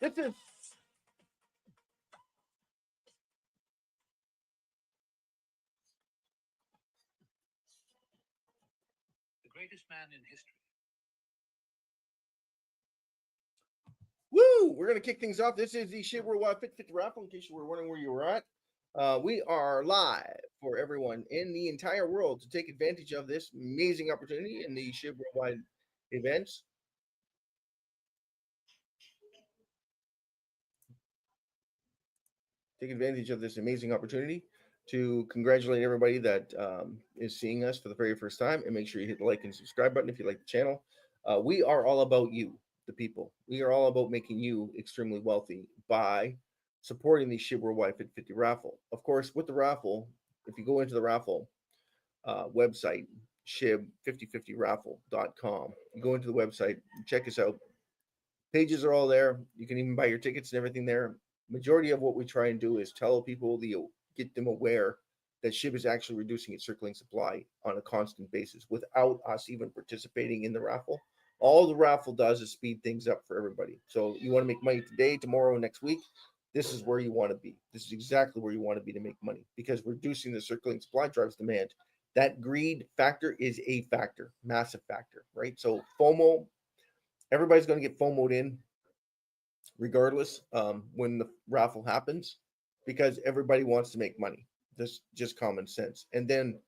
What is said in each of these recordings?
This is the greatest man in history. Woo! We're gonna kick things off. This is the SHIB Worldwide Fit 50 raffle. In case you were wondering where you were at, we are live for everyone in the entire world to take advantage of this amazing opportunity in the SHIB Worldwide events. Take advantage of this amazing opportunity to congratulate everybody that is seeing us for the very first time, and make sure you hit the like and subscribe button if you like the channel. We are all about you, the people. We are all about making you extremely wealthy by supporting the SHIB Worldwide Fit 50 raffle. Of course, with the raffle, if you go into the raffle website, SHIB5050raffle.com, you go into the website, check us out. Pages are all there. You can even buy your tickets and everything there. Majority of what we try and do is tell people, get them aware that SHIB is actually reducing its circulating supply on a constant basis without us even participating in the raffle. All the raffle does is speed things up for everybody. So you want to make money today, tomorrow, next week, this is where you want to be. This is exactly where you want to be to make money, because reducing the circulating supply drives demand. That greed factor is a factor, massive factor, right? So FOMO, everybody's going to get FOMO'd in regardless when the raffle happens, because everybody wants to make money. This just common sense. And then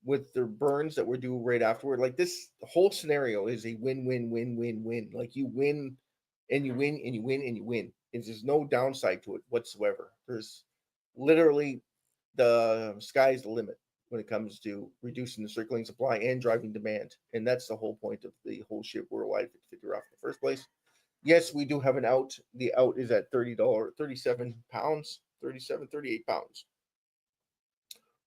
with the burns that we're doing right afterward, like this whole scenario is a win. Like you win and you win and you win and you win. And there's no downside to it whatsoever. There's literally the sky's the limit when it comes to reducing the circulating supply and driving demand. And that's the whole point of the whole SHIB Worldwide 50 raffle in the first place. Yes, we do have an out. The out is at $30, 37 pounds, 37, 38 pounds.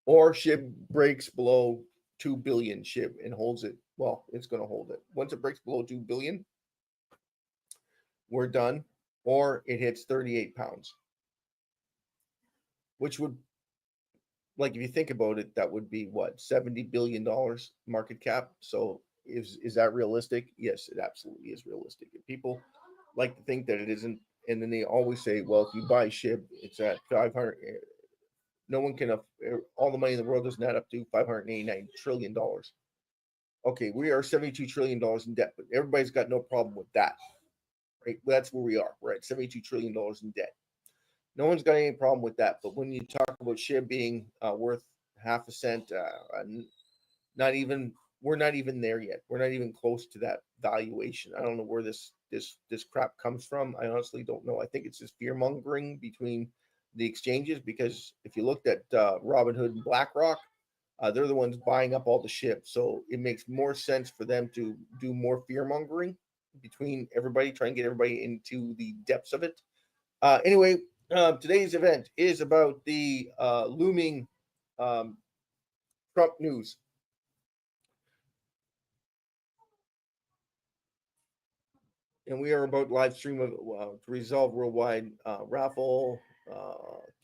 Or SHIB breaks below 2 billion SHIB and holds it. Well, it's going to hold it. Once it breaks below 2 billion, we're done. Or it hits 38 pounds, which would, like, if you think about it, that would be what, $70 billion market cap. So is that realistic? Yes, it absolutely is realistic. And people like to think that it isn't, and then they always say, well, if you buy SHIB, it's at 500. No one can, all the money in the world doesn't add up to $589 trillion. Okay, we are $72 trillion in debt, but everybody's got no problem with that, right? That's where we are. We're at $72 trillion in debt. No one's got any problem with that. But when you talk about SHIB being worth half a cent, not even, we're not even there yet. We're not even close to that valuation. I don't know where this crap comes from. I honestly don't know. I think it's just fear mongering between the exchanges, because if you looked at Robinhood and BlackRock, they're the ones buying up all the SHIB. So it makes more sense for them to do more fear mongering between everybody, try and get everybody into the depths of it. Anyway, today's event is about the looming Trump news. And we are about live stream of to resolve worldwide raffle,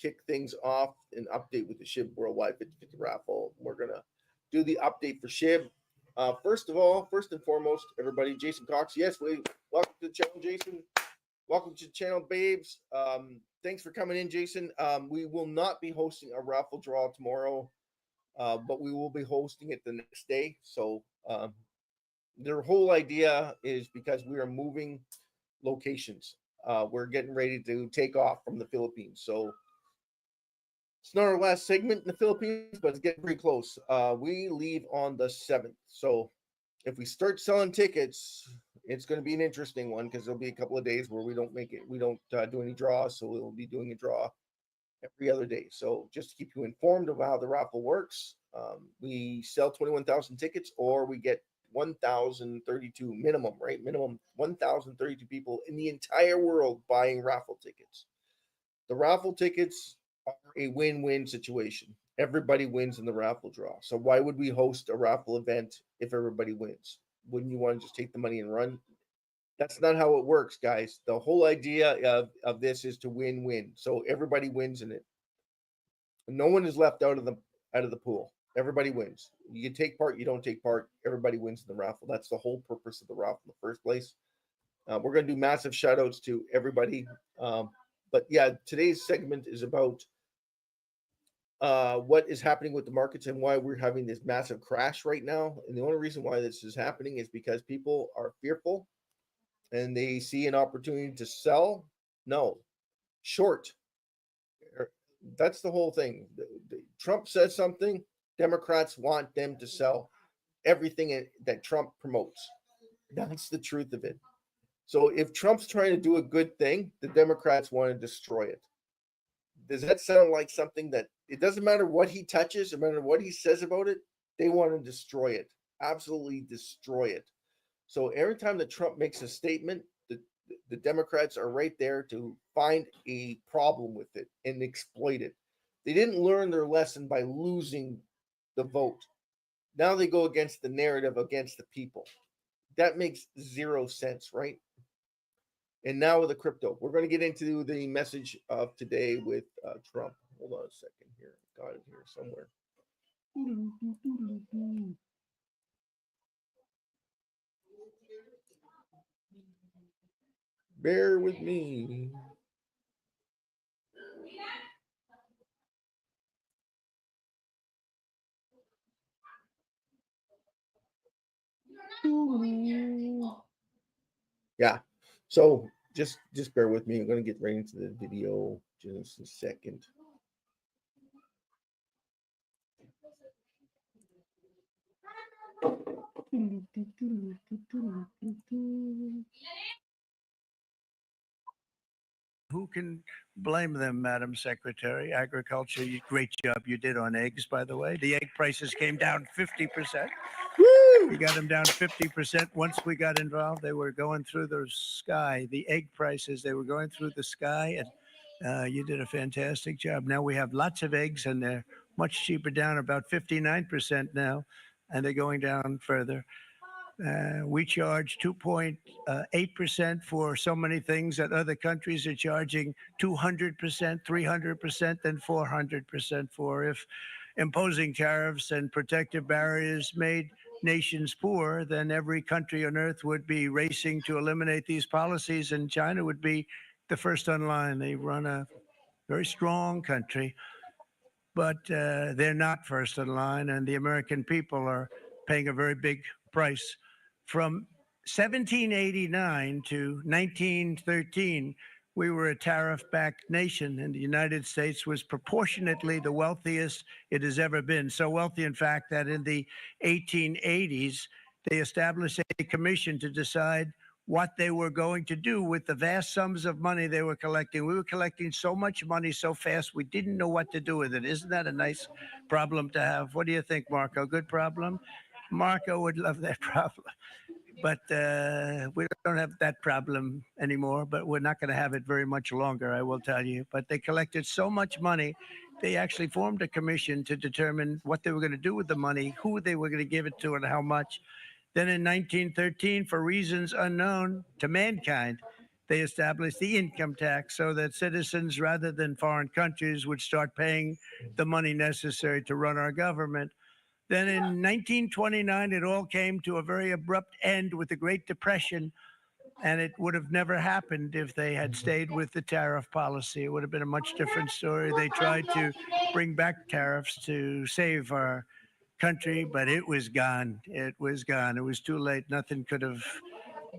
kick things off, and update with the SHIB Worldwide 50/50 raffle. We're gonna do the update for SHIB. First and foremost, everybody, Jason Cox. Yes, welcome to the channel, Jason. Welcome to the channel, babes. Thanks for coming in, Jason. We will not be hosting a raffle draw tomorrow, but we will be hosting it the next day. So their whole idea is because we are moving locations. We're getting ready to take off from the Philippines. So it's not our last segment in the Philippines, but it's getting pretty close. We leave on the 7th. So if we start selling tickets, it's going to be an interesting one, because there'll be a couple of days where we don't make it. We don't do any draws. So we'll be doing a draw every other day. So just to keep you informed of how the raffle works, we sell 21,000 tickets, or we get 1,032 minimum, right? Minimum 1,032 people in the entire world buying raffle tickets. The raffle tickets are a win-win situation. Everybody wins in the raffle draw. So why would we host a raffle event if everybody wins? Wouldn't you want to just take the money and run? That's not how it works, guys. The whole idea of this is to win-win. So everybody wins in it. No one is left out of the pool. Everybody wins. You take part, you don't take part, everybody wins in the raffle. That's the whole purpose of the raffle in the first place. We're going to do massive shout outs to everybody. But yeah, today's segment is about what is happening with the markets and why we're having this massive crash right now. And the only reason why this is happening is because people are fearful and they see an opportunity to sell. No, short. Er, That's the whole thing. Trump says something, Democrats want them to sell everything that Trump promotes. That's the truth of it. So if Trump's trying to do a good thing, the Democrats want to destroy it. Does that sound like something that it doesn't matter what he touches, no matter what he says about it, they want to destroy it, absolutely destroy it. So every time that Trump makes a statement, the Democrats are right there to find a problem with it and exploit it. They didn't learn their lesson by losing the vote. Now they go against the narrative, against the people. That makes zero sense, right? And now with the crypto, we're going to get into the message of today with Trump. Hold on a second here. Got it here somewhere. Bear with me. Yeah. So just bear with me. I'm going to get right into the video just a second. Who can blame them, Madam Secretary? Agriculture, great job you did on eggs, by the way. The egg prices came down 50%. Woo! You got them down 50%. Once we got involved, they were going through the sky. The egg prices, they were going through the sky, and you did a fantastic job. Now we have lots of eggs, and they're much cheaper, down about 59% now, and they're going down further. We charge 2.8% for so many things that other countries are charging 200%, 300%, and 400% for. If imposing tariffs and protective barriers made nations poor, then every country on earth would be racing to eliminate these policies, and China would be the first on line. They run a very strong country, but they're not first in line, and the American people are paying a very big price. From 1789 to 1913, we were a tariff-backed nation, and the United States was proportionately the wealthiest it has ever been. So wealthy, in fact, that in the 1880s, they established a commission to decide what they were going to do with the vast sums of money they were collecting. We were collecting so much money so fast, we didn't know what to do with it. Isn't that a nice problem to have? What do you think, Marco? Good problem? Marco would love that problem. But we don't have that problem anymore, but we're not going to have it very much longer, I will tell you. But they collected so much money, they actually formed a commission to determine what they were going to do with the money, who they were going to give it to, and how much. Then in 1913, for reasons unknown to mankind, they established the income tax so that citizens, rather than foreign countries, would start paying the money necessary to run our government. Then in 1929, it all came to a very abrupt end with the Great Depression, and it would have never happened if they had stayed with the tariff policy. It would have been a much different story. They tried to bring back tariffs to save our country, but it was gone. It was gone. It was too late. Nothing could have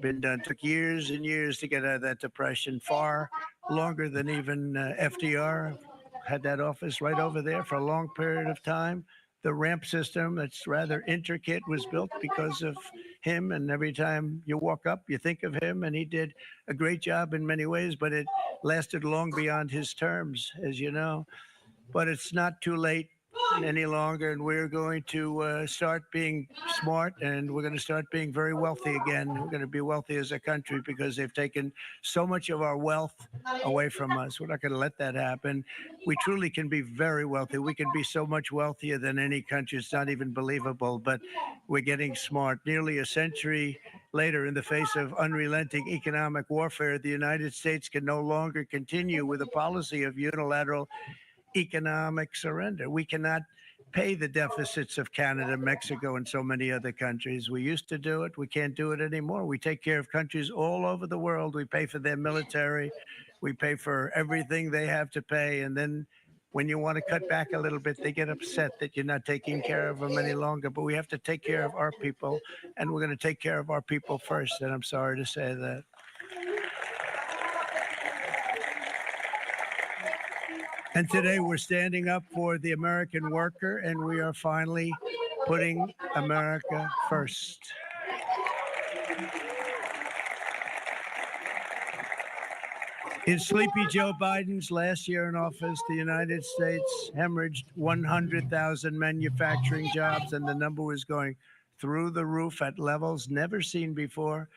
been done. Took years and years to get out of that depression, far longer than even FDR had that office right over there for a long period of time. The ramp system, that's rather intricate, was built because of him. And every time you walk up, you think of him. And he did a great job in many ways, but it lasted long beyond his terms, as you know. But it's not too late any longer, and we're going to start being smart, and we're going to start being very wealthy again. We're going to be wealthy as a country because they've taken so much of our wealth away from us. We're not going to let that happen. We truly can be very wealthy. We can be so much wealthier than any country. It's not even believable, but we're getting smart. Nearly a century later, in the face of unrelenting economic warfare, the United States can no longer continue with a policy of unilateral economic surrender. We cannot pay the deficits of Canada, Mexico, and so many other countries. We used to do it. We can't do it anymore. We take care of countries all over the world. We pay for their military. We pay for everything they have to pay. And then when you want to cut back a little bit, they get upset that you're not taking care of them any longer. But we have to take care of our people, and we're going to take care of our people first. And I'm sorry to say that. And today we're standing up for the American worker, and we are finally putting America first. In Sleepy Joe Biden's last year in office, the United States hemorrhaged 100,000 manufacturing jobs, and the number was going through the roof at levels never seen before.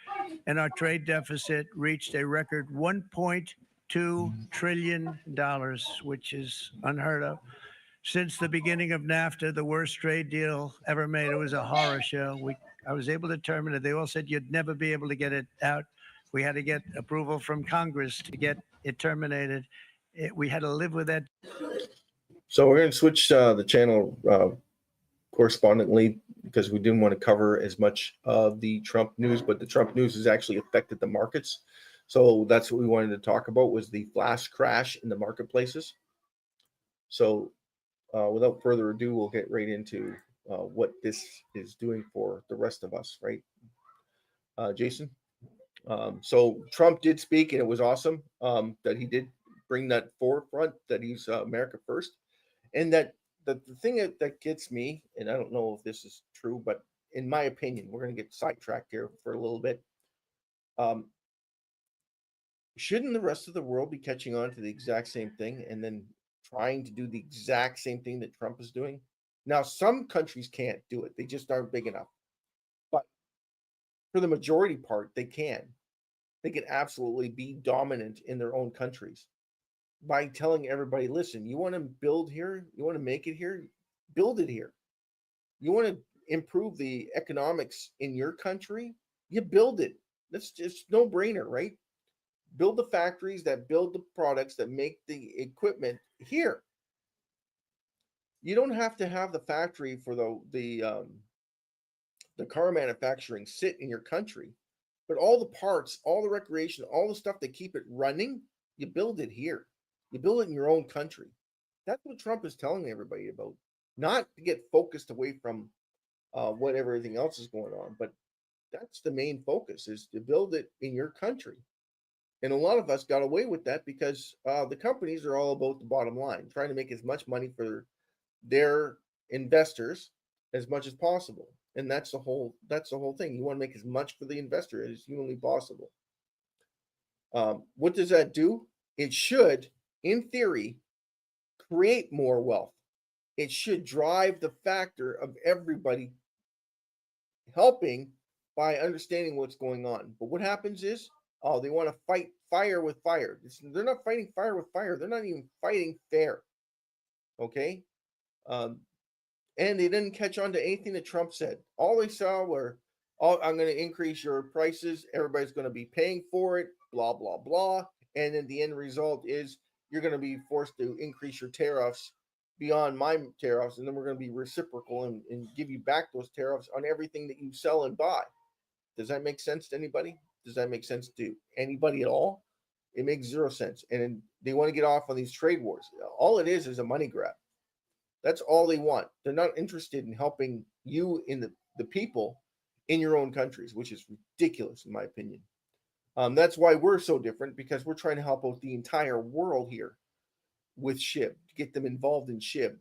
And our trade deficit reached a record $1.2 trillion, which is unheard of. Since the beginning of NAFTA, the worst trade deal ever made. It was a horror show. I was able to terminate it. They all said you'd never be able to get it out. We had to get approval from Congress to get it terminated. We had to live with that. So we're going to switch the channel correspondingly because we didn't want to cover as much of the Trump news, but the Trump news has actually affected the markets. So that's what we wanted to talk about, was the flash crash in the marketplaces. So without further ado, we'll get right into what this is doing for the rest of us, right? Jason? So Trump did speak, and it was awesome that he did bring that forefront, that he's America first. And that the thing that gets me, and I don't know if this is true, but in my opinion, we're going to get sidetracked here for a little bit. Shouldn't the rest of the world be catching on to the exact same thing and then trying to do the exact same thing that Trump is doing? Now, some countries can't do it. They just aren't big enough. But for the majority part, they can. They can absolutely be dominant in their own countries by telling everybody, listen, you want to build here, you want to make it here, build it here. You want to improve the economics in your country, you build it. That's just no brainer, right? Build the factories that build the products that make the equipment here. You don't have to have the factory for the car manufacturing sit in your country, but all the parts, all the recreation, all the stuff that keep it running, you build it here. You build it in your own country. That's what Trump is telling everybody about. Not to get focused away from what everything else is going on, but that's the main focus, is to build it in your country. And a lot of us got away with that because the companies are all about the bottom line, trying to make as much money for their investors as much as possible. And that's the whole thing. You want to make as much for the investor as humanly possible. What does that do? It should, in theory, create more wealth. It should drive the factor of everybody helping by understanding what's going on. But what happens is, they want to fight fire with fire. They're not fighting fire with fire. They're not even fighting fair. Okay? And they didn't catch on to anything that Trump said. All they saw were, I'm going to increase your prices. Everybody's going to be paying for it, blah, blah, blah. And then the end result is you're going to be forced to increase your tariffs beyond my tariffs. And then we're going to be reciprocal and give you back those tariffs on everything that you sell and buy. Does that make sense to anybody? Does that make sense to anybody at all? It makes zero sense. And they want to get off on these trade wars. All it is a money grab. That's all they want. They're not interested in helping you in the people in your own countries, which is ridiculous in my opinion. That's why we're so different, because we're trying to help out the entire world here with SHIB, to get them involved in SHIB.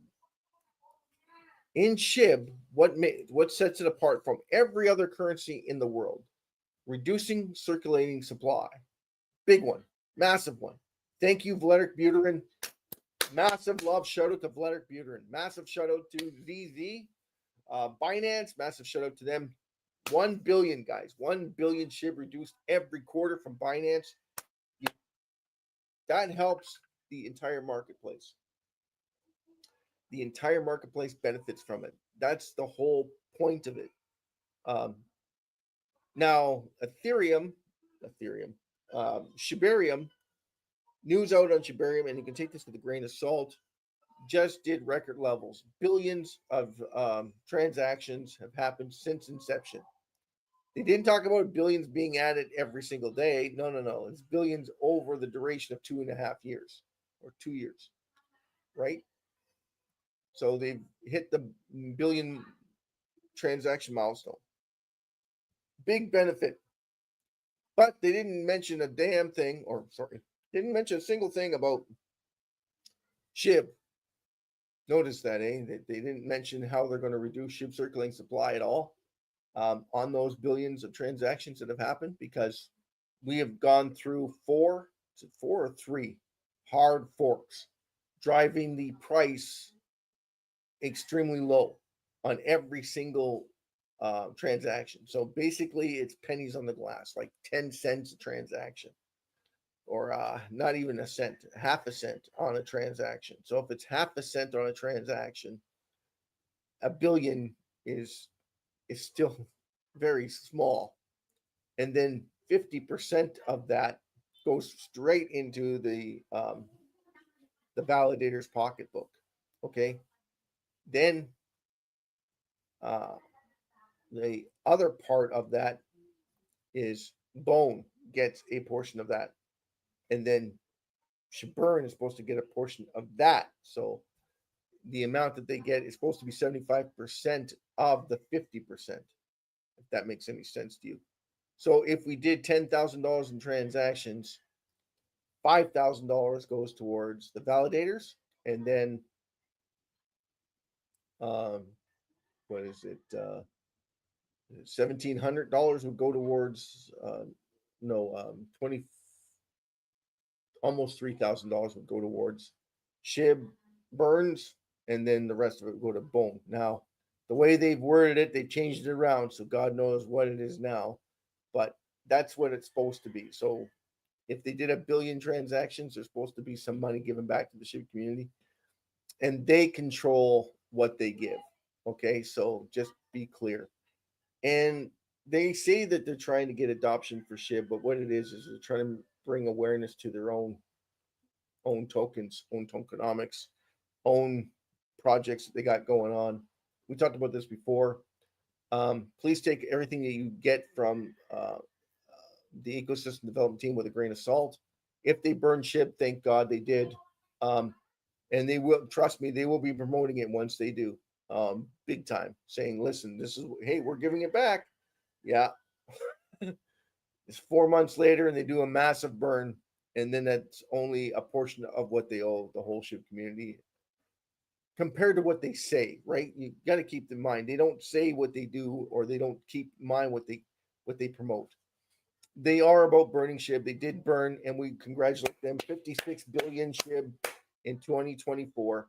In SHIB, what sets it apart from every other currency in the world? Reducing circulating supply. Big one, massive one. Thank you, Vladimir Buterin. Massive love, shout out to Vladimir Buterin. Massive shout out to VZ, Binance. Massive shout out to them. 1 billion, guys. 1 billion SHIB reduced every quarter from Binance. That helps the entire marketplace. The entire marketplace benefits from it. That's the whole point of it. Now, Ethereum, Shibarium, news out on Shibarium, and you can take this with a grain of salt. just did record levels. Billions of transactions have happened since inception. They didn't talk about billions being added every single day. No, no, no. It's billions over the duration of 2.5 years or 2 years, right? So they've hit the billion transaction milestone. Big benefit. But they didn't mention a damn thing, or sorry, didn't mention a single thing about SHIB. Notice that, eh? They didn't mention how they're going to reduce SHIB circulating supply at all on those billions of transactions that have happened, because we have gone through four or three hard forks, driving the price extremely low on every single transaction. So basically, it's pennies on the glass, like 10 cents a transaction, or not even a cent, half a cent on a transaction. So if it's half a cent on a transaction, a billion is still very small. And then 50% of that goes straight into the validator's pocketbook. Okay. Then the other part of that is Bone gets a portion of that, and then Shabern is supposed to get a portion of that. So the amount that they get is supposed to be 75% of the 50%, if that makes any sense to you. So if we did $10,000 in transactions, $5,000 goes towards the validators, and then um, what is it? $1,700 would go towards no 20, almost $3,000 would go towards SHIB burns, and then the rest of it would go to Bone. Now, the way they've worded it, they changed it around, so God knows what it is now, but that's what it's supposed to be. So if they did a billion transactions, there's supposed to be some money given back to the SHIB community, and they control what they give. Okay, so just be clear. And they say that they're trying to get adoption for SHIB, but what it is they're trying to bring awareness to their own tokens, own tokenomics, own projects that they got going on. We talked about this before. Please take everything that you get from the ecosystem development team with a grain of salt. If they burn SHIB, thank God they did. And they will, trust me, they will be promoting it once they do, big time, saying, listen, this is, hey, we're giving it back. Yeah. It's 4 months later and they do a massive burn, and then that's only a portion of what they owe the whole SHIB community compared to what they say, right? You got to keep in mind, they don't say what they do, or they don't keep in mind what they promote. They are about burning SHIB. They did burn, and we congratulate them. 56 billion SHIB in 2024.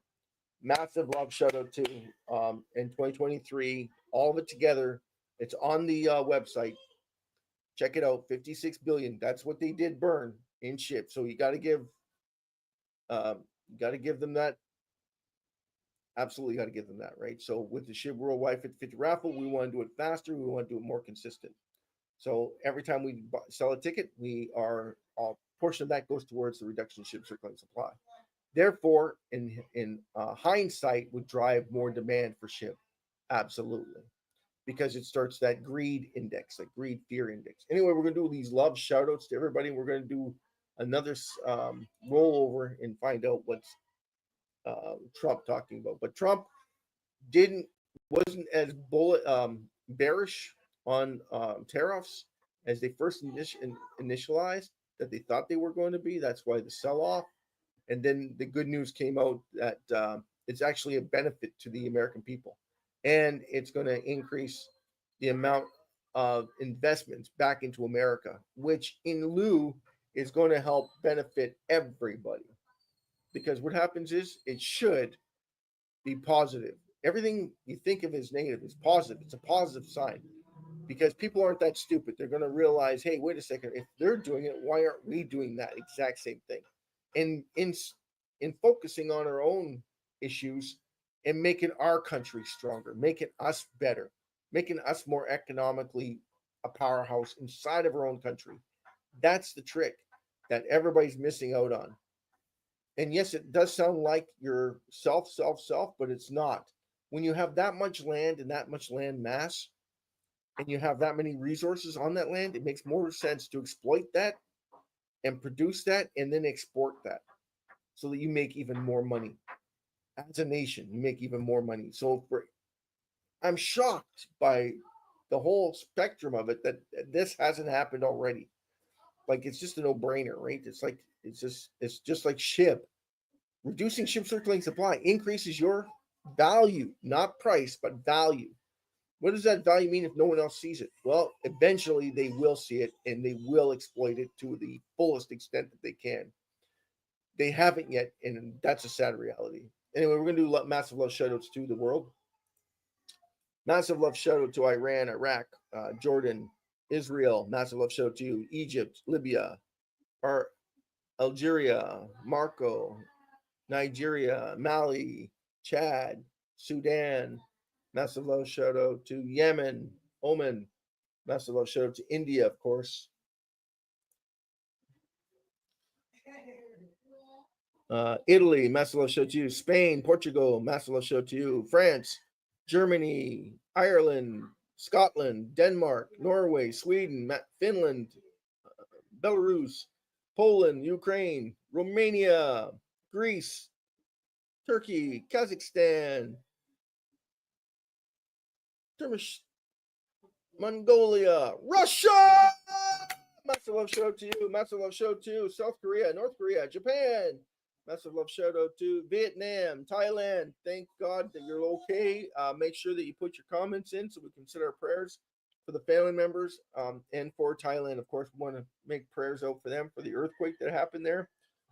Massive love shout out to in 2023. All of it together. It's on the website. Check it out. 56 billion. That's what they did burn in SHIB. So you got to give them that. Absolutely got to give them that, right? So with the SHIB Worldwide 50/50 raffle, we want to do it faster. We want to do it more consistent. So every time we sell a ticket, we are a portion of that goes towards the reduction in SHIB circulating supply. Therefore, in hindsight, would drive more demand for SHIB, absolutely, because it starts that greed index, that greed fear index. Anyway, we're going to do these love shout outs to everybody. We're going to do another rollover and find out what's Trump talking about. But Trump wasn't as bearish on tariffs as they first initialized that they thought they were going to be. That's why the sell off. And then the good news came out that it's actually a benefit to the American people, and it's going to increase the amount of investments back into America, which in lieu is going to help benefit everybody. Because what happens is it should be positive. Everything you think of as negative is positive. It's a positive sign, because people aren't that stupid. They're going to realize, hey, wait a second. If they're doing it, why aren't we doing that exact same thing? And in focusing on our own issues and making our country stronger, making us better, making us more economically a powerhouse inside of our own country. That's the trick that everybody's missing out on. And yes, it does sound like you're self, but it's not. When you have that much land and that much land mass, and you have that many resources on that land, it makes more sense to exploit that and produce that and then export that so that you make even more money. As a nation, you make even more money. So I'm shocked by the whole spectrum of it that this hasn't happened already. Like it's just a no-brainer, right? It's just like SHIB. Reducing SHIB circulating supply increases your value, not price, but value. What does that value mean if no one else sees it? Well, eventually they will see it and they will exploit it to the fullest extent that they can. They haven't yet, and that's a sad reality. Anyway, we're going to do massive love shoutouts to the world. Massive love shout out to Iran, Iraq, Jordan, Israel. Massive love shout out to you. Egypt, Libya, Algeria, Morocco, Nigeria, Mali, Chad, Sudan. Massive love shout out to Yemen, Oman. Massive love shout out to India, of course. Italy, massive love shout out to you. Spain, Portugal, massive love shout out to you. France, Germany, Ireland, Scotland, Denmark, Norway, Sweden, Finland, Belarus, Poland, Ukraine, Romania, Greece, Turkey, Kazakhstan, Mongolia, Russia. Massive love shout out to you. Massive love shout out to South Korea, North Korea, Japan. Massive love shout out to Vietnam, Thailand. Thank God that you're okay. Make sure that you put your comments in so we can send our prayers for the family members and for Thailand. Of course, we want to make prayers out for them for the earthquake that happened there.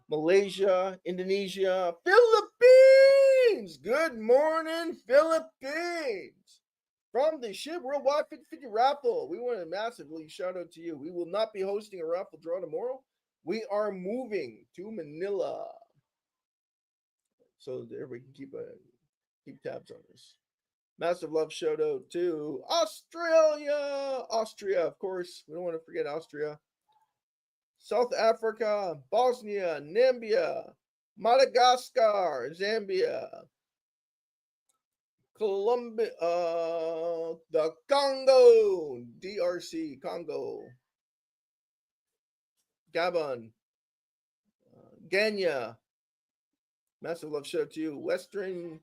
Malaysia, Indonesia, Philippines. Good morning, Philippines. From the SHIB Worldwide 50/50 raffle, we want to massively shout out to you. We will not be hosting a raffle draw tomorrow. We are moving to Manila. So there we can keep tabs on this. Massive love shout out to Australia. Austria, of course. We don't want to forget Austria. South Africa, Bosnia, Namibia, Madagascar, Zambia, Colombia, the Congo, DRC, Congo, Gabon, Ghana. Massive love shout out to you. Western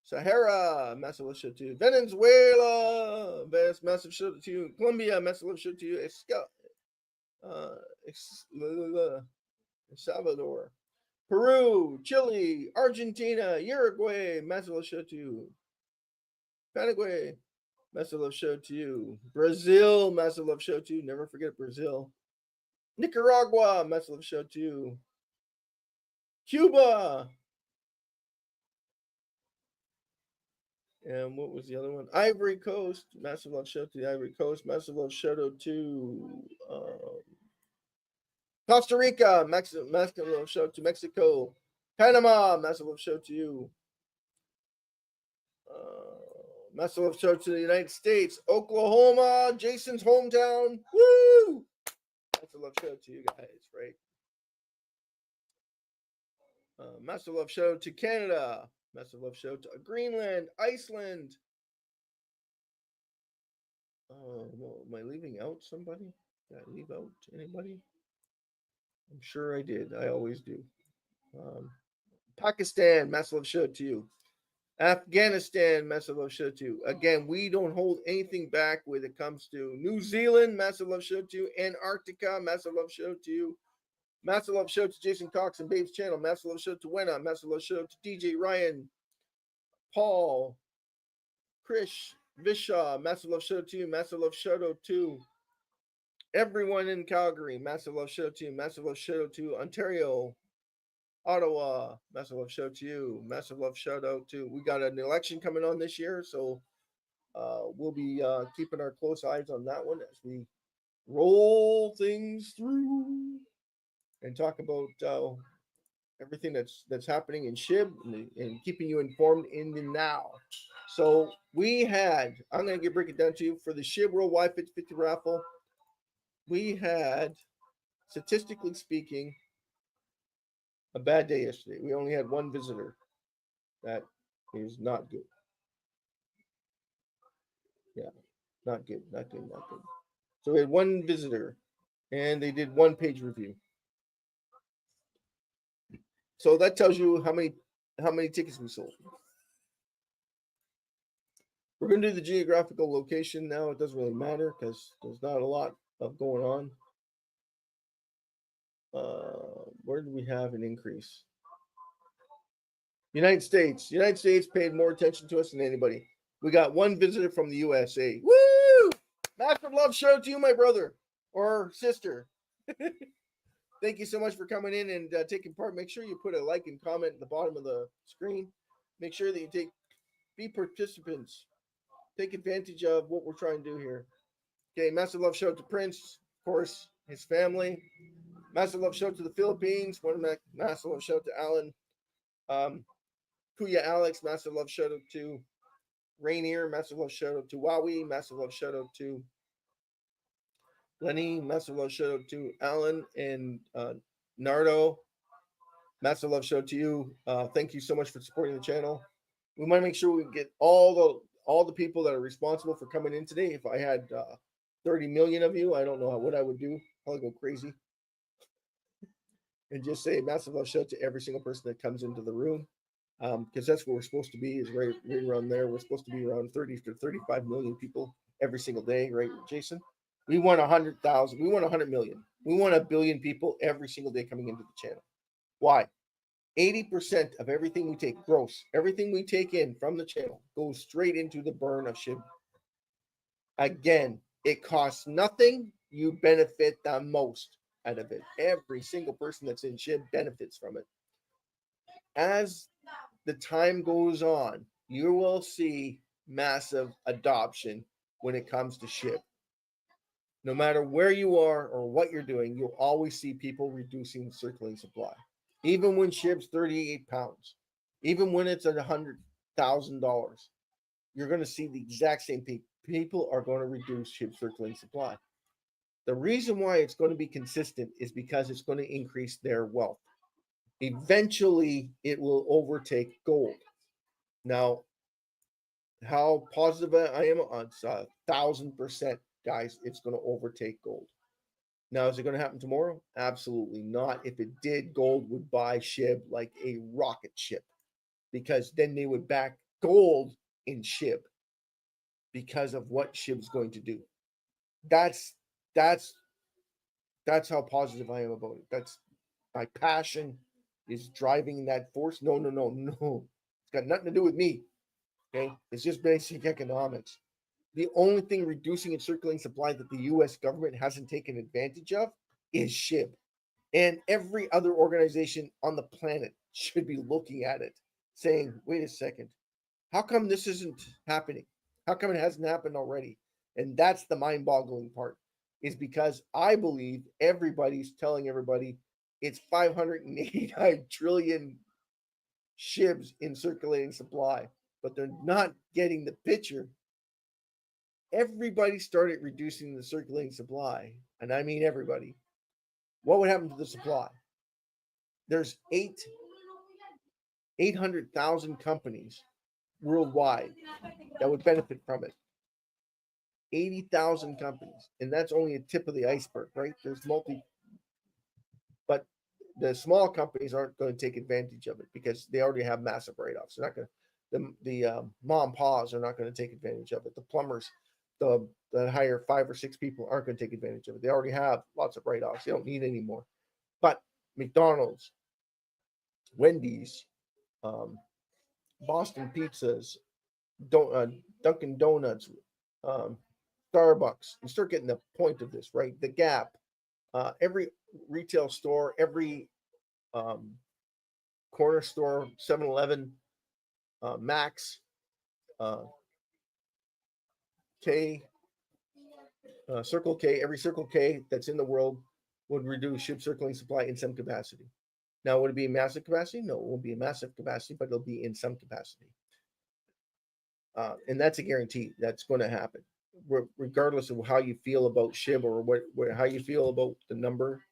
Sahara, massive love shout out to you. Venezuela, massive shout out to you. Colombia, massive love shout out to you. El Salvador, Peru, Chile, Argentina, Uruguay, massive love shout out to you. Paraguay, massive love shout out to you. Brazil, massive love shout out to you. Never forget Brazil. Nicaragua, massive love shout out to you. Cuba. And what was the other one? Ivory Coast. Massive love shout out to the Ivory Coast. Massive love shout out to Costa Rica. Massive love shout out to Mexico. Panama. Massive love shout out to you. Massive love shout out to the United States. Oklahoma. Jason's hometown. Woo! Massive love shout out to you guys, right? Massive love shout out to Canada. Massive love shout out to Greenland, Iceland. Well, am I leaving out somebody? Did I leave out anybody? I'm sure I did. I always do. Pakistan, massive love shout out to you. Afghanistan, massive love shout out to you. Again, we don't hold anything back when it comes to New Zealand, massive love shout out to you. Antarctica, massive love shout out to you. Massive love shout out to Jason Cox and Babe's channel. Massive love shout out to Wenna. Massive love shout out to DJ Ryan, Paul, Krish, Visha. Massive love shout out to you. Massive love shout out to everyone in Calgary. Massive love shout out to you. Massive love shout out to Ontario, Ottawa. Massive love shout out to you. Massive love shout out to. We got an election coming on this year, so we'll be keeping our close eyes on that one as we roll things through and talk about everything that's happening in SHIB and keeping you informed in the now. So we had, I'm going to break it down to you for the SHIB Worldwide 50/50 raffle. We had, statistically speaking, A bad day yesterday. We only had one visitor. That is not good. Yeah, not good, not good, not good. So we had one visitor, and they did one page review. So that tells you how many tickets we sold. We're going to do the geographical location now. It doesn't really matter because there's not a lot of going on. Where do we have an increase? United States. United States paid more attention to us than anybody. We got one visitor from the USA. Woo! Master love show to you, my brother or sister. Thank you so much for coming in and taking part. Make sure you put a like and comment at the bottom of the screen. Make sure that you be participants. Take advantage of what we're trying to do here. Okay, massive love show to Prince, of course, his family. Massive love show to the Philippines. Massive love show to Alan. Kuya Alex, massive love shout out to Rainier, massive love shout out to Wowie, massive love shout out to Lenny, massive love shout out to Alan and Nardo. Massive love shout out to you. Thank you so much for supporting the channel. We want to make sure we get all the people that are responsible for coming in today. If I had 30 million of you, I don't know what I would do. I'll go crazy. And just say massive love shout out to every single person that comes into the room. Because that's where we're supposed to be, is right around there. We're supposed to be around 30 to 35 million people every single day, right, Jason? We want 100,000. We want 100 million. We want 1 billion people every single day coming into the channel. Why? 80% of everything we take, gross, everything we take in from the channel goes straight into the burn of SHIB. Again, it costs nothing. You benefit the most out of it. Every single person that's in SHIB benefits from it. As the time goes on, you will see massive adoption when it comes to SHIB. No matter where you are or what you're doing, you'll always see people reducing circulating supply. Even when SHIB's 38 pounds, even when it's at $100,000, you're going to see the exact same people. People are going to reduce SHIB circulating supply. The reason why it's going to be consistent is because it's going to increase their wealth. Eventually, it will overtake gold. Now, how positive I am on 1,000%, guys, it's going to overtake gold. Now, is it going to happen tomorrow? Absolutely not. If it did, gold would buy SHIB like a rocket ship, because then they would back gold in SHIB because of what SHIB's going to do. That's how positive I am about it. That's my passion is driving that force. No. It's got nothing to do with me. Okay. It's just basic economics. The only thing reducing its circulating supply that the US government hasn't taken advantage of is SHIB. And every other organization on the planet should be looking at it saying, wait a second, how come this isn't happening? How come it hasn't happened already? And that's the mind boggling part, is because I believe everybody's telling everybody it's 589 trillion SHIBs in circulating supply, but they're not getting the picture. Everybody started reducing the circulating supply, and I mean everybody. What would happen to the supply? There's 800,000 companies worldwide that would benefit from it. 80,000 companies, and that's only a tip of the iceberg, right? There's but the small companies aren't going to take advantage of it because they already have massive write-offs. They're not going to. The mom and pa's are not going to take advantage of it. The plumbers, the hire 5 or 6 people aren't going to take advantage of it. They already have lots of write-offs. They don't need any more. But McDonald's, Wendy's, Boston Pizzas, Dunkin' Donuts, Starbucks. You start getting the point of this, right? The Gap, every retail store, every corner store, 7-Eleven, Max, Circle K, every Circle K that's in the world would reduce SHIB circulating supply in some capacity. Now, would it be a massive capacity? No, it won't be a massive capacity, but it'll be in some capacity. And that's a guarantee. That's going to happen, regardless of how you feel about SHIB or how you feel about the number.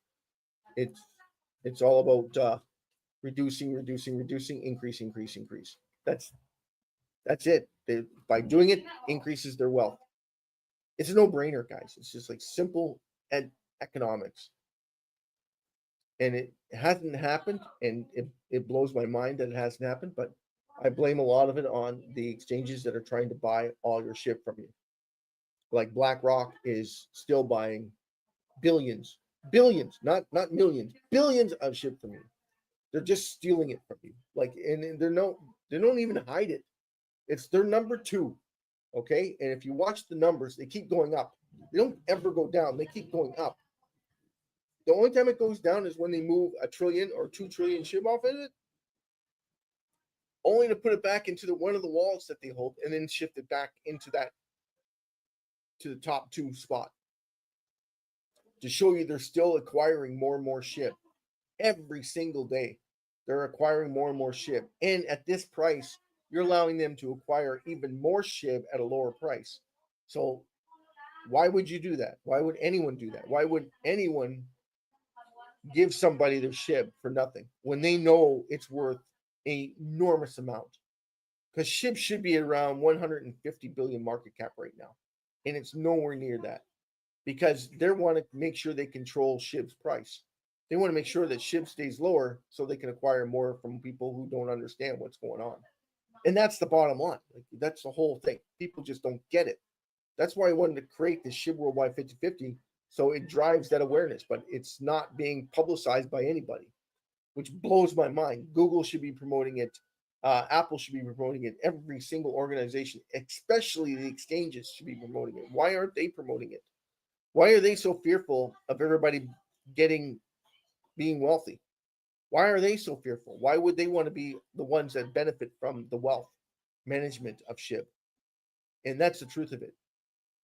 It's all about reducing, increase. That's it. By doing it, increases their wealth. It's a no-brainer, guys. It's just like simple economics. And it hasn't happened, and it blows my mind that it hasn't happened, but I blame a lot of it on the exchanges that are trying to buy all your shit from you. Like BlackRock is still buying billions, not millions, billions of shit from you. They're just stealing it from you. Like, and they don't even hide it. It's their number two. Okay. And if you watch the numbers, they keep going up. They don't ever go down. They keep going up. The only time it goes down is when they move $1 trillion or 2 trillion SHIB off of it, only to put it back into one of the wallets that they hold and then shift it back into that, to the top two spot, to show you they're still acquiring more and more SHIB every single day. They're acquiring more and more SHIB. And at this price, you're allowing them to acquire even more SHIB at a lower price. So why would you do that? Why would anyone do that? Why would anyone give somebody their SHIB for nothing when they know it's worth an enormous amount? Because SHIB should be around 150 billion market cap right now. And it's nowhere near that, because they want to make sure they control SHIB's price. They want to make sure that SHIB stays lower so they can acquire more from people who don't understand what's going on. And that's the bottom line. Like, that's the whole thing. People just don't get it. That's why I wanted to create the SHIB Worldwide 50/50, so it drives that awareness, but it's not being publicized by anybody, which blows my mind. Google should be promoting it. Apple should be promoting it. Every single organization, especially the exchanges, should be promoting it. Why aren't they promoting it? Why are they so fearful of everybody being wealthy? Why are they so fearful? Why would they want to be the ones that benefit from the wealth management of SHIB? And that's the truth of it.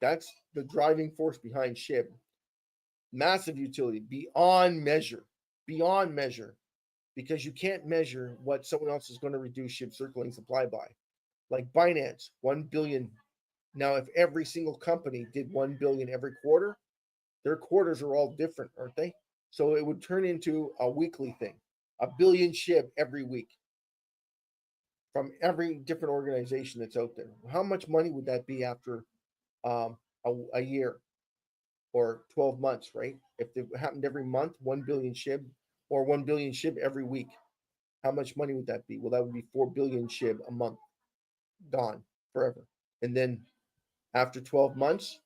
That's the driving force behind SHIB. Massive utility, beyond measure, because you can't measure what someone else is going to reduce SHIB circulating supply by. Like Binance, 1 billion. Now, if every single company did 1 billion every quarter, their quarters are all different, aren't they? So it would turn into a weekly thing, 1 billion SHIB every week from every different organization that's out there. How much money would that be after a year or 12 months, right? If it happened every month, 1 billion SHIB, or 1 billion SHIB every week, how much money would that be? Well, that would be 4 billion SHIB a month, gone forever. And then after 12 months,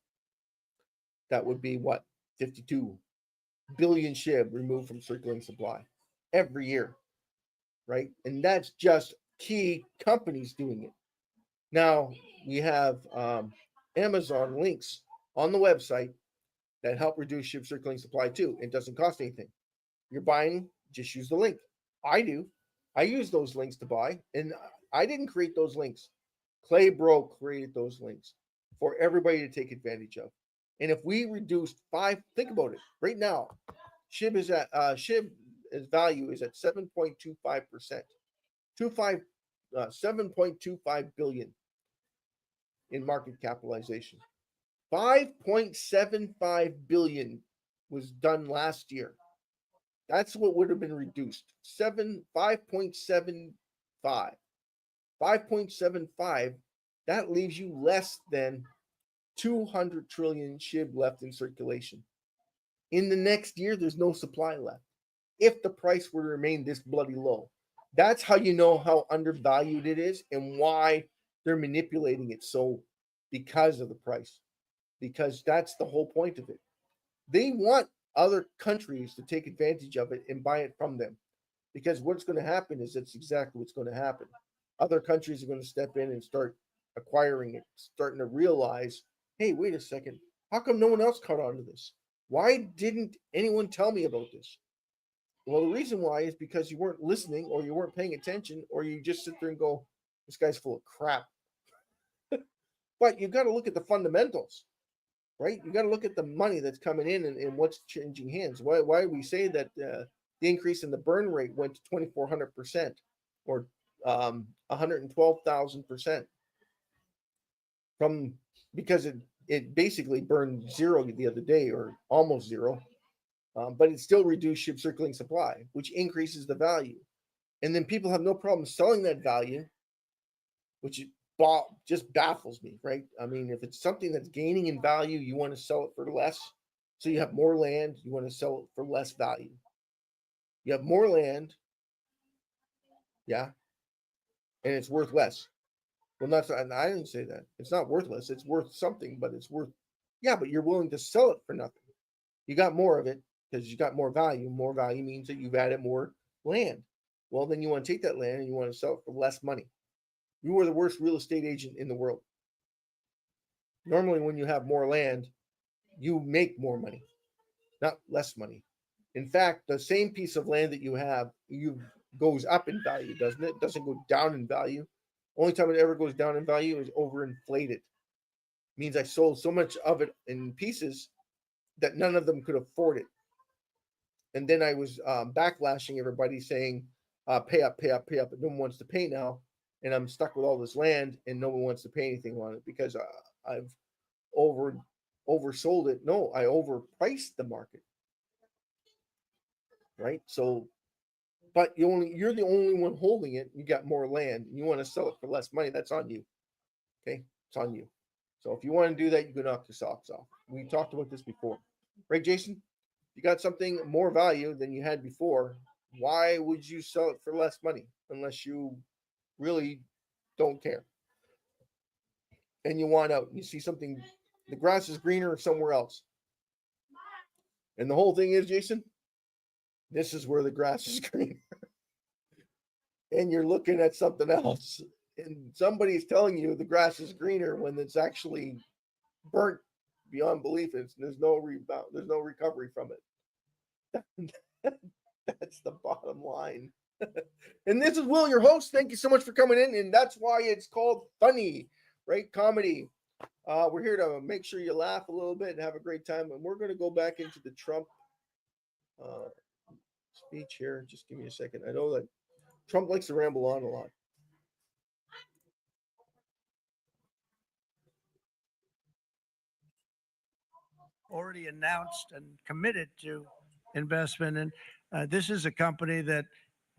that would be what? 52 billion SHIB removed from circulating supply every year, right? And that's just key companies doing it. Now, we have Amazon links on the website that help reduce SHIB circulating supply too. It doesn't cost anything. You're buying, just use the link. I do. I use those links to buy, and I didn't create those links. Clay Bro created those links for everybody to take advantage of. And if we reduced think about it right now, SHIB is at SHIB's value is at 7.25%, 7.25 billion in market capitalization. 5.75 billion was done last year. That's what would have been reduced. 5.75. 5.75. That leaves you less than 200 trillion SHIB left in circulation. In the next year, there's no supply left. If the price were to remain this bloody low, that's how you know how undervalued it is and why they're manipulating it so, because of the price. Because that's the whole point of it. They want other countries to take advantage of it and buy it from them. Because what's going to happen is that's exactly what's going to happen. Other countries are going to step in and start acquiring it, starting to realize, hey, wait a second, how come no one else caught on to this? Why didn't anyone tell me about this? Well, the reason why is because you weren't listening, or you weren't paying attention, or you just sit there and go, this guy's full of crap. But you got to look at the fundamentals, right? You got to look at the money that's coming in and what's changing hands. Why we say that the increase in the burn rate went to 2,400%, or 112,000%, from, because it basically burned zero the other day, or almost zero, but it still reduced SHIB circulating supply, which increases the value. And then people have no problem selling that value, which just baffles me, right? I mean, if it's something that's gaining in value, you want to sell it for less. So you have more land, you want to sell it for less value. You have more land, yeah, and it's worth less. Well, not, I didn't say that. It's not worthless. It's worth something, but it's worth, yeah, but you're willing to sell it for nothing. You got more of it because you got more value. More value means that you've added more land. Well, then you want to take that land and you want to sell it for less money. You are the worst real estate agent in the world. Normally, when you have more land, you make more money, not less money. In fact, the same piece of land that you goes up in value, doesn't it? It doesn't go down in value. Only time it ever goes down in value is overinflated. Means I sold so much of it in pieces that none of them could afford it. And then I was backlashing everybody saying, pay up, pay up, pay up, but no one wants to pay now. And I'm stuck with all this land and no one wants to pay anything on it because I've oversold it. No, I overpriced the market. Right. So, but you're the only one holding it. You got more land and you want to sell it for less money. That's on you. Okay. It's on you. So if you want to do that, you can knock your socks off. We talked about this before. Right, Jason? You got something more value than you had before. Why would you sell it for less money unless you really don't care? And you want out. You see something, the grass is greener somewhere else. And the whole thing is, Jason, this is where the grass is greener. And you're looking at something else. And somebody's telling you the grass is greener when it's actually burnt beyond belief. There's no rebound, there's no recovery from it. That's the bottom line. And this is Will, your host. Thank you so much for coming in. And that's why it's called funny, right? Comedy. We're here to make sure you laugh a little bit and have a great time. And we're going to go back into the Trump speech here. Just give me a second. I know that Trump likes to ramble on a lot. Already announced and committed to investment. And this is a company that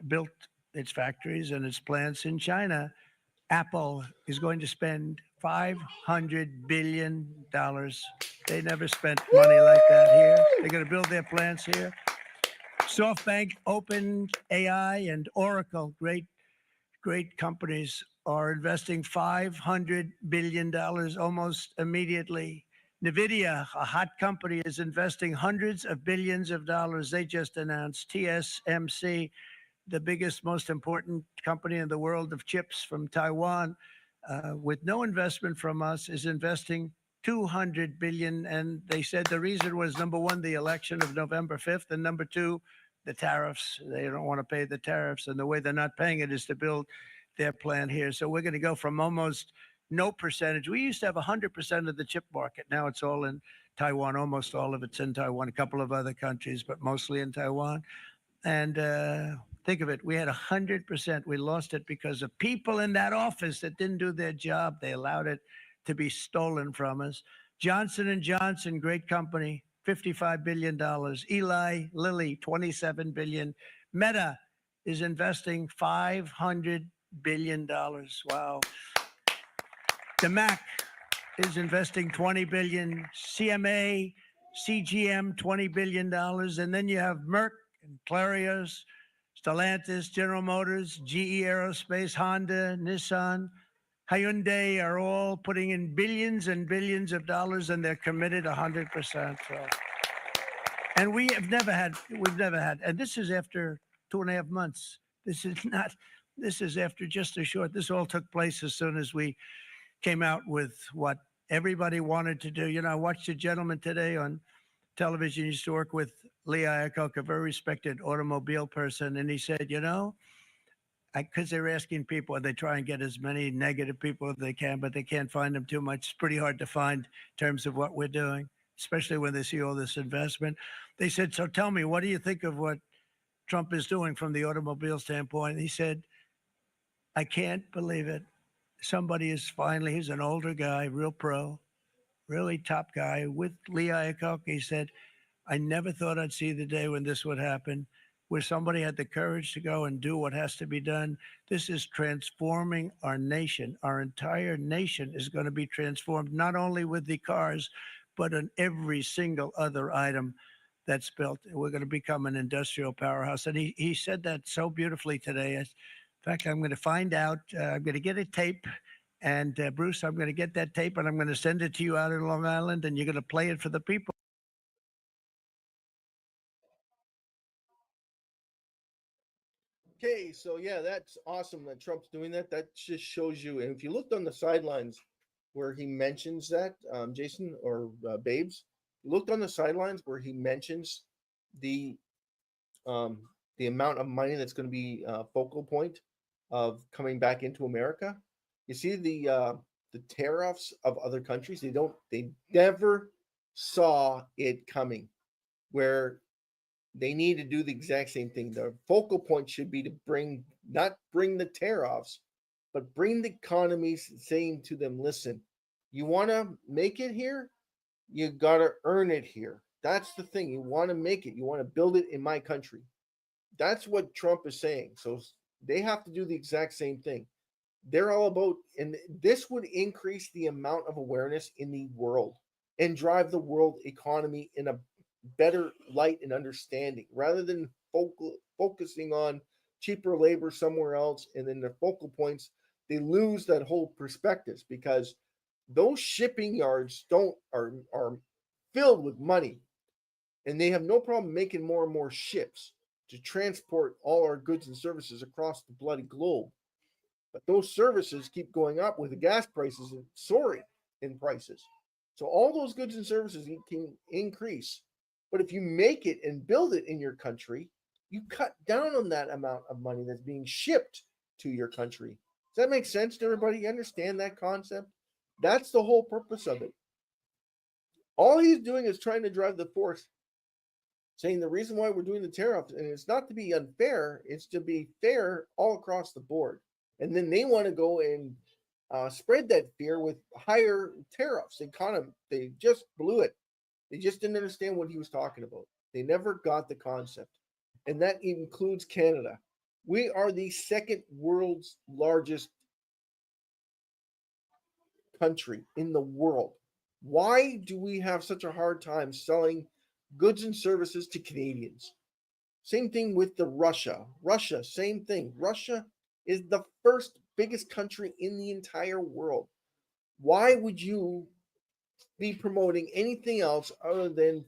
built its factories and its plants in China. Apple is going to spend $500 billion. They never spent money like that here. They're going to build their plants here. SoftBank, OpenAI, and Oracle, great companies, are investing $500 billion almost immediately. NVIDIA, a hot company, is investing hundreds of billions of dollars. They just announced. TSMC, the biggest, most important company in the world of chips from Taiwan, with no investment from us, is investing $200 billion. And they said the reason was, number one, the election of November 5th, and number two, the tariffs. They don't want to pay the tariffs. And the way they're not paying it is to build their plant here. So we're going to go from almost no percentage. We used to have 100% of the chip market. Now it's all in Taiwan. Almost all of it's in Taiwan, a couple of other countries, but mostly in Taiwan. And think of it, we had 100%. We lost it because of people in that office that didn't do their job. They allowed it to be stolen from us. Johnson & Johnson, great company, $55 billion. Eli Lilly, $27 billion. Meta is investing $500 billion. Wow. The Mac is investing $20 billion. CMA, CGM, $20 billion. And then you have Merck and Clarios, Stellantis, General Motors, GE Aerospace, Honda, Nissan, Hyundai are all putting in billions and billions of dollars, and they're committed 100%. So, and we've never had, and this is after 2.5 months. This is after just a short, this all took place as soon as we came out with what everybody wanted to do. You know, I watched a gentleman today on television. He used to work with Lee Iacocca, a very respected automobile person. And he said, you know, because they're asking people, they try and get as many negative people as they can, but they can't find them too much. It's pretty hard to find in terms of what we're doing, especially when they see all this investment. They said, so tell me, what do you think of what Trump is doing from the automobile standpoint? He said, I can't believe it. Somebody is finally, he's an older guy, real pro, really top guy with Lee Iacocca. He said, I never thought I'd see the day when this would happen. where somebody had the courage to go and do what has to be done. This is transforming our nation. Our entire nation is going to be transformed, not only with the cars, but on every single other item that's built. We're going to become an industrial powerhouse. And he said that so beautifully today. In fact, I'm going to find out, I'm going to get a tape. And Bruce, I'm going to get that tape and I'm going to send it to you out in Long Island, and you're going to play it for the people. Okay, so yeah, that's awesome that Trump's doing that. That just shows you. And if you looked on the sidelines where he mentions that, Jason or Babes, looked on the sidelines where he mentions the um, the amount of money that's going to be focal point of coming back into America. You see the tariffs of other countries. They never saw it coming. Where they need to do the exact same thing. The focal point should be to not bring the tariffs, but bring the economies, saying to them, listen, you want to make it here? You got to earn it here. That's the thing. You want to make it. You want to build it in my country. That's what Trump is saying. So they have to do the exact same thing. They're all about, and this would increase the amount of awareness in the world and drive the world economy in a better light and understanding rather than focusing on cheaper labor somewhere else. And then their focal points, they lose that whole perspectives because those shipping yards are filled with money, and they have no problem making more and more ships to transport all our goods and services across the bloody globe. But those services keep going up with the gas prices soaring in prices. So all those goods and services can increase. But if you make it and build it in your country, you cut down on that amount of money that's being shipped to your country. Does that make sense to everybody? You understand that concept? That's the whole purpose of it. All he's doing is trying to drive the force, saying the reason why we're doing the tariffs, and it's not to be unfair, it's to be fair all across the board. And then they want to go and spread that fear with higher tariffs. They just blew it. They just didn't understand what he was talking about. They never got the concept, and that includes Canada. We are the second world's largest country in the world. Why do we have such a hard time selling goods and services to Canadians? Same thing with the Russia. Russia, same thing. Russia is the first biggest country in the entire world. Why would you be promoting anything else other than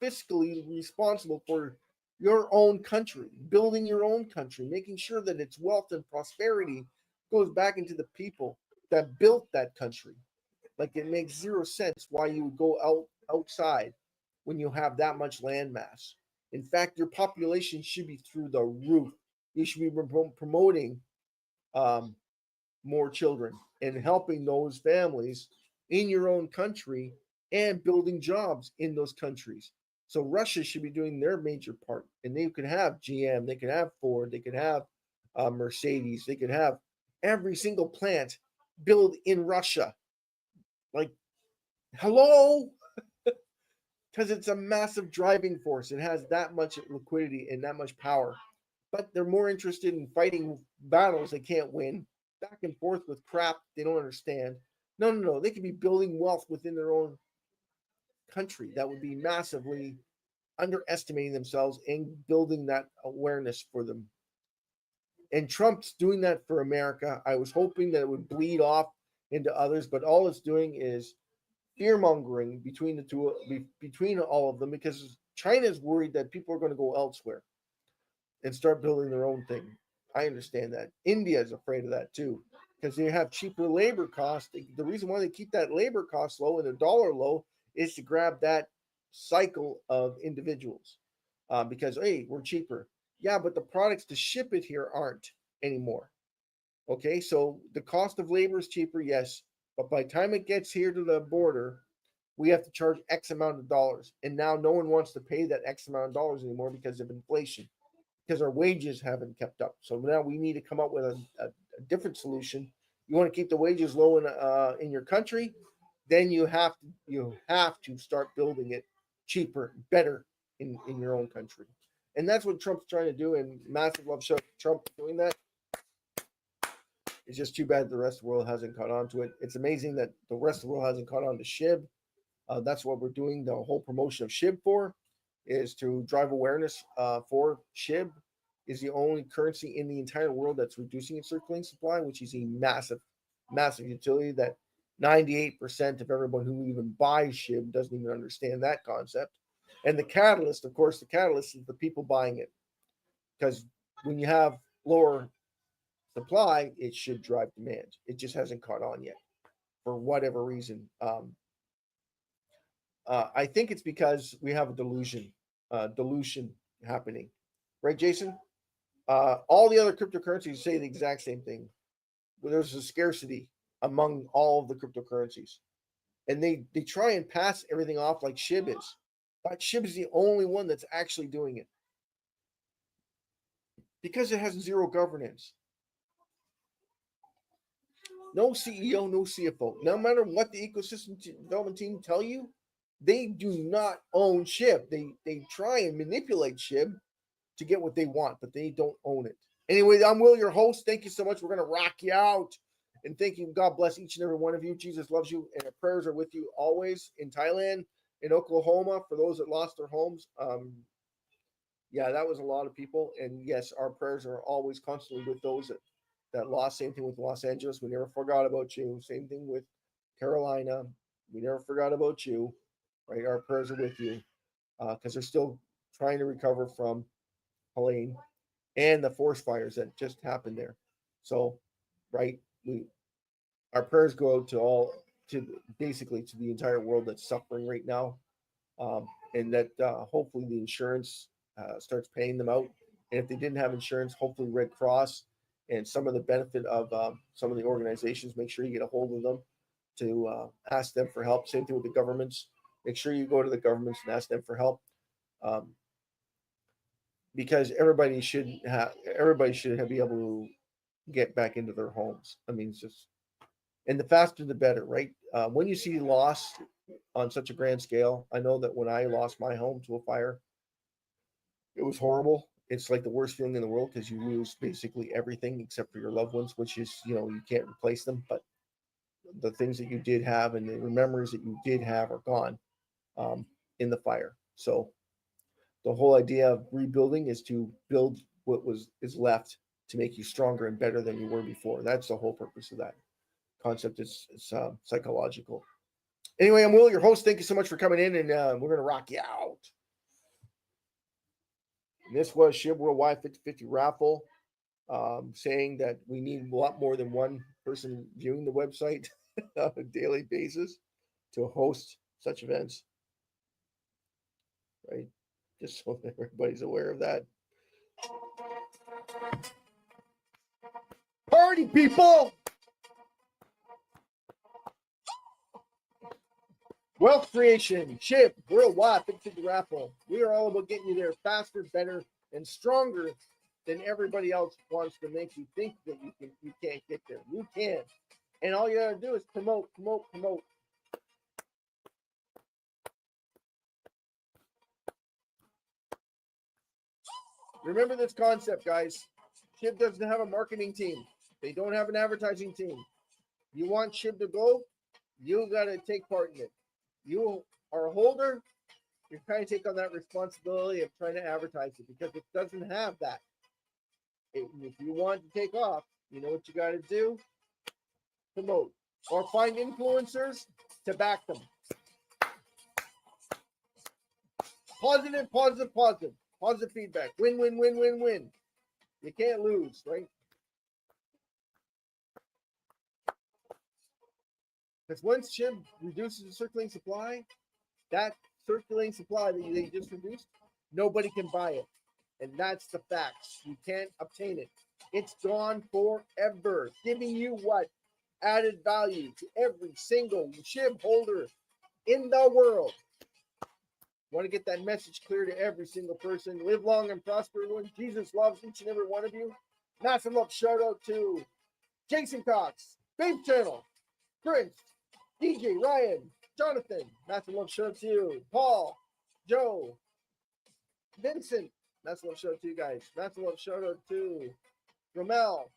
fiscally responsible for your own country, building your own country, making sure that its wealth and prosperity goes back into the people that built that country? Like, it makes zero sense why you would go outside when you have that much land mass. In fact, your population should be through the roof. You should be promoting um, more children and helping those families in your own country and building jobs in those countries. So Russia should be doing their major part, and they could have GM, they could have Ford, they could have Mercedes, they could have every single plant built in Russia. Like, hello, because it's a massive driving force. It has that much liquidity and that much power. But they're more interested in fighting battles they can't win, back and forth with crap they don't understand. No, no, no. They could be building wealth within their own country. That would be massively underestimating themselves and building that awareness for them. And Trump's doing that for America. I was hoping that it would bleed off into others, but all it's doing is fear mongering between the two, between all of them, because China's worried that people are going to go elsewhere and start building their own thing. I understand that. India is afraid of that too, because they have cheaper labor costs. The reason why they keep that labor cost low and the dollar low is to grab that cycle of individuals, because hey, we're cheaper. Yeah, but the products to ship it here aren't anymore. Okay, so the cost of labor is cheaper, yes, but by the time it gets here to the border, we have to charge X amount of dollars. And now no one wants to pay that X amount of dollars anymore because of inflation, because our wages haven't kept up. So now we need to come up with a different solution. You want to keep the wages low in your country, then you have to start building it cheaper, better in your own country. And that's what Trump's trying to do. And massive love show Trump doing that. It's just too bad the rest of the world hasn't caught on to it. It's amazing that the rest of the world hasn't caught on to SHIB. That's what we're doing the whole promotion of SHIB for, is to drive awareness for SHIB is the only currency in the entire world that's reducing its circulating supply, which is a massive, massive utility that 98% of everyone who even buys SHIB doesn't even understand that concept. And the catalyst, of course, the catalyst is the people buying it. Because when you have lower supply, it should drive demand. It just hasn't caught on yet for whatever reason. I think it's because we have a dilution happening, right, Jason? All the other cryptocurrencies say the exact same thing. There's a scarcity among all of the cryptocurrencies, and they try and pass everything off like SHIB is, but SHIB is the only one that's actually doing it because it has zero governance. No CEO, no CFO. No matter what the ecosystem development team tell you, they do not own SHIB. They try and manipulate SHIB to get what they want, but they don't own it. Anyway, I'm Will, your host. Thank you so much. We're going to rock you out. And thank you. God bless each and every one of you. Jesus loves you. And our prayers are with you always in Thailand, in Oklahoma, for those that lost their homes. Yeah, that was a lot of people. And yes, our prayers are always constantly with those that lost. Same thing with Los Angeles. We never forgot about you. Same thing with Carolina. We never forgot about you. Right? Our prayers are with you because they're still trying to recover from Helene and the forest fires that just happened there. So, right, our prayers go out to basically to the entire world that's suffering right now, and that hopefully the insurance starts paying them out. And if they didn't have insurance, hopefully Red Cross and some of the benefit of some of the organizations, make sure you get a hold of them to ask them for help. Same thing with the governments. Make sure you go to the governments and ask them for help. Because everybody should be able to get back into their homes. I mean, it's just, and the faster the better, right? When you see loss on such a grand scale, I know that when I lost my home to a fire, it was horrible. It's like the worst feeling in the world because you lose basically everything except for your loved ones, which is, you can't replace them. But the things that you did have and the memories that you did have are gone in the fire. So the whole idea of rebuilding is to build what is left to make you stronger and better than you were before. That's the whole purpose of that concept. It's psychological. Anyway, I'm Will, your host. Thank you so much for coming in, and we're going to rock you out. And this was SHIB Worldwide 50/50 raffle, saying that we need a lot more than one person viewing the website on a daily basis to host such events, right? Just so that everybody's aware of that. Party people! Wealth creation, SHIB, worldwide, 50/50 raffle. We are all about getting you there faster, better, and stronger than everybody else wants to make you think that you can't get there. You can. And all you gotta do is promote. Remember this concept, guys. SHIB doesn't have a marketing team. They don't have an advertising team. You want SHIB to go, you got to take part in it. You are a holder, you're trying to take on that responsibility of trying to advertise it because it doesn't have that. If you want to take off, you know what you got to do? Promote. Or find influencers to back them. Positive. Positive feedback. Win. You can't lose, right? Because once SHIB reduces the circulating supply, that circulating supply that they just reduced, nobody can buy it. And that's the facts. You can't obtain it. It's gone forever. Giving you what? Added value to every single SHIB holder in the world. Want to get that message clear to every single person. Live long and prosper, everyone. Jesus loves each and every one of you. Massive love shout out to Jason Cox, Babe Channel, Prince, DJ Ryan, Jonathan. Massive love shout out to you. Paul, Joe, Vincent. Massive love shout out to you guys. Massive love shout out to Ramel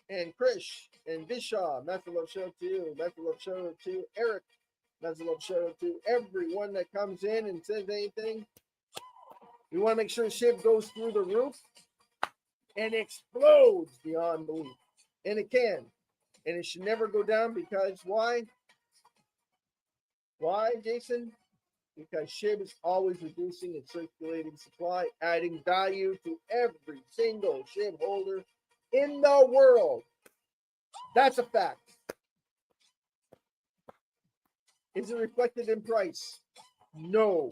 and Krish and Vishaw. Massive love shout out to you. Massive love shout out to Eric. Massive love shout out to everyone that comes in and says anything. We want to make sure SHIB goes through the roof and explodes beyond belief. And it can. And it should never go down because why? Why, Jason? Because SHIB is always reducing its circulating supply, adding value to every single SHIB holder in the world. That's a fact. Is it reflected in price? No.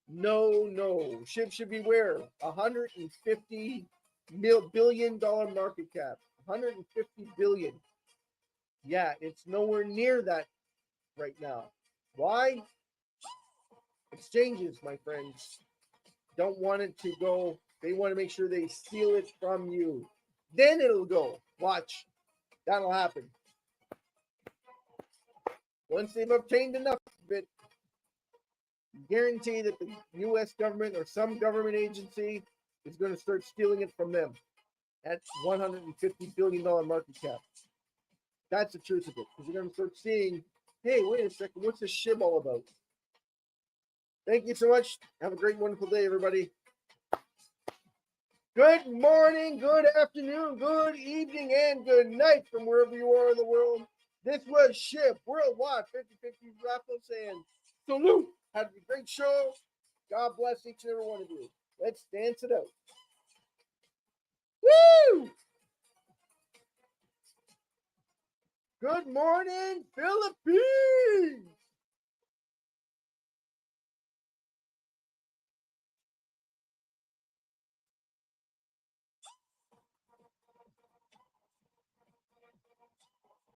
No. SHIB should beware. $150 billion market cap. 150 billion. Yeah, it's nowhere near that right now. Why? Exchanges, my friends, don't want it to go. They want to make sure they steal it from you. Then it'll go. Watch. That'll happen. Once they've obtained enough of it, guarantee that the U.S. government or some government agency is going to start stealing it from them at $150 billion market cap. That's the truth of it. Because you're going to start seeing, hey, wait a second, what's this SHIB all about? Thank you so much. Have a great, wonderful day, everybody. Good morning, good afternoon, good evening, and good night from wherever you are in the world. This was SHIB Worldwide 50/50 Raffle saying salute. Have a great show. God bless each and every one of you. Let's dance it out. Woo! Good morning, Philippines.